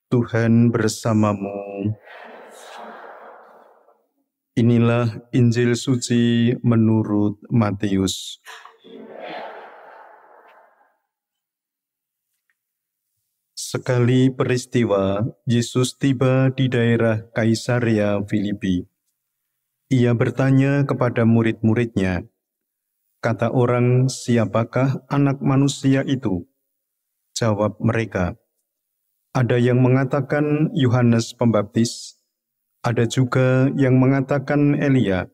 Tuhan bersamamu. Inilah Injil suci menurut Matius. Sekali peristiwa, Yesus tiba di daerah Kaisarea Filipi. Ia bertanya kepada murid-muridnya, "Kata orang, siapakah Anak Manusia itu?" Jawab mereka, "Ada yang mengatakan Yohanes Pembaptis, ada juga yang mengatakan Elia,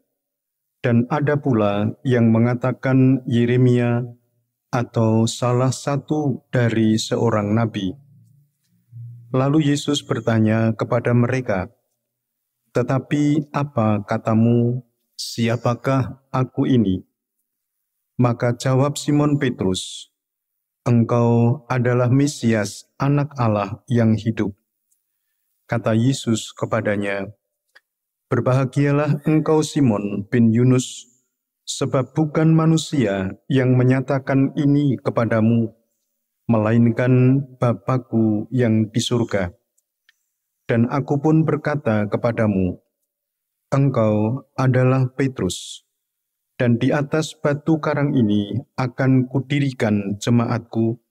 dan ada pula yang mengatakan Yeremia atau salah satu dari seorang nabi." Lalu Yesus bertanya kepada mereka, "Tetapi apa katamu, siapakah aku ini?" Maka jawab Simon Petrus, "Engkau adalah Mesias, Anak Allah yang hidup." Kata Yesus kepadanya, "Berbahagialah engkau Simon bin Yunus, sebab bukan manusia yang menyatakan ini kepadamu, melainkan Bapa-Ku yang di surga. Dan aku pun berkata kepadamu, engkau adalah Petrus, dan di atas batu karang ini akan kudirikan jemaatku,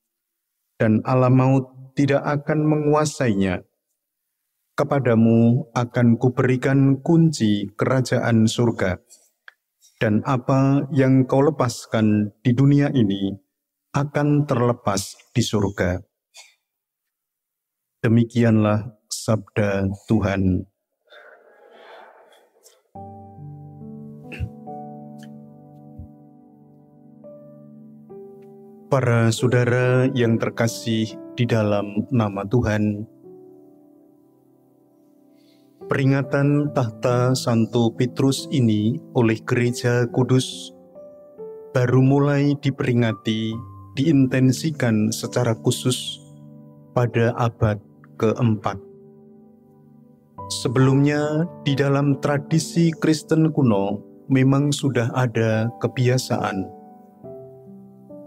dan alam maut tidak akan menguasainya. Kepadamu akan kuberikan kunci kerajaan surga, dan apa yang kau lepaskan di dunia ini akan terlepas di surga." Demikianlah sabda Tuhan. Para saudara yang terkasih di dalam nama Tuhan, peringatan tahta Santo Petrus ini oleh Gereja Kudus baru mulai diperingati, diintensikan secara khusus pada abad keempat. Sebelumnya, di dalam tradisi Kristen kuno memang sudah ada kebiasaan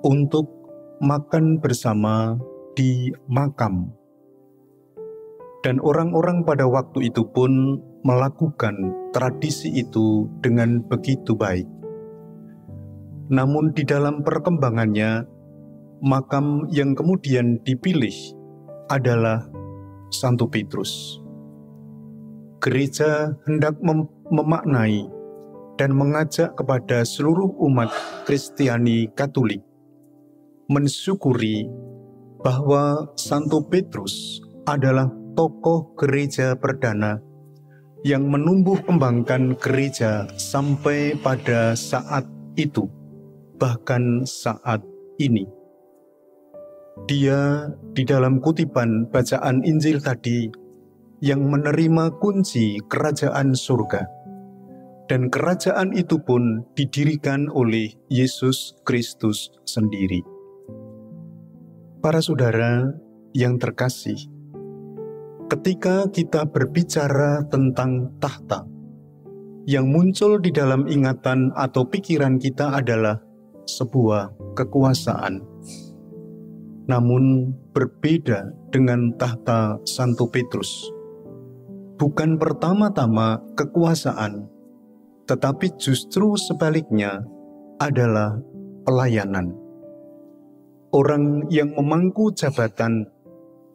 untuk makan bersama di makam. Dan orang-orang pada waktu itu pun melakukan tradisi itu dengan begitu baik. Namun di dalam perkembangannya, makam yang kemudian dipilih adalah Santo Petrus. Gereja hendak memaknai dan mengajak kepada seluruh umat Kristiani Katolik mensyukuri bahwa Santo Petrus adalah tokoh gereja perdana yang menumbuh kembangkan gereja sampai pada saat itu, bahkan saat ini. Dia di dalam kutipan bacaan Injil tadi yang menerima kunci kerajaan surga, dan kerajaan itu pun didirikan oleh Yesus Kristus sendiri. Para saudara yang terkasih, ketika kita berbicara tentang tahta, yang muncul di dalam ingatan atau pikiran kita adalah sebuah kekuasaan. Namun berbeda dengan tahta Santo Petrus. Bukan pertama-tama kekuasaan, tetapi justru sebaliknya adalah pelayanan. Orang yang memangku jabatan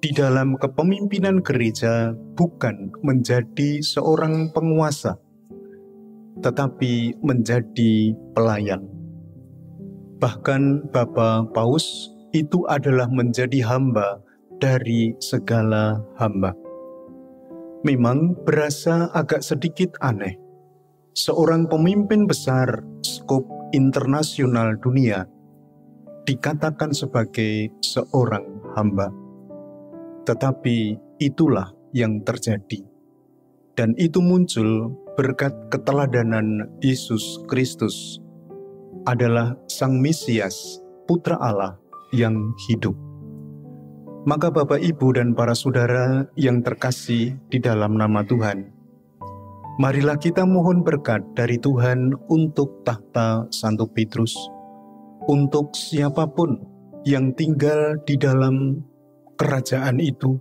di dalam kepemimpinan gereja bukan menjadi seorang penguasa, tetapi menjadi pelayan. Bahkan Bapa Paus itu adalah menjadi hamba dari segala hamba. Memang berasa agak sedikit aneh, seorang pemimpin besar skop internasional dunia dikatakan sebagai seorang hamba. Tetapi itulah yang terjadi. Dan itu muncul berkat keteladanan Yesus Kristus adalah Sang Mesias, Putra Allah yang hidup. Maka Bapak, Ibu, dan para saudara yang terkasih di dalam nama Tuhan, marilah kita mohon berkat dari Tuhan untuk tahta Santo Petrus, untuk siapapun yang tinggal di dalam kerajaan itu,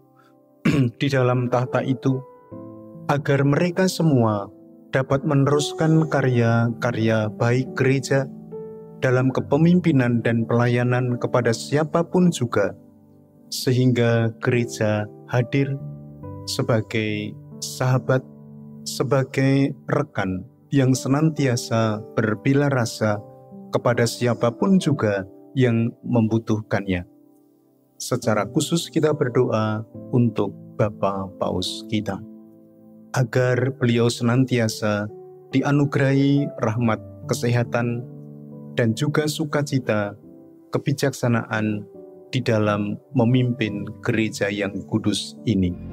di dalam tahta itu, agar mereka semua dapat meneruskan karya-karya baik gereja dalam kepemimpinan dan pelayanan kepada siapapun juga, sehingga gereja hadir sebagai sahabat, sebagai rekan yang senantiasa berbela rasa kepada siapapun juga yang membutuhkannya. Secara khusus kita berdoa untuk Bapak Paus kita, agar beliau senantiasa dianugerahi rahmat kesehatan dan juga sukacita, kebijaksanaan di dalam memimpin gereja yang kudus ini.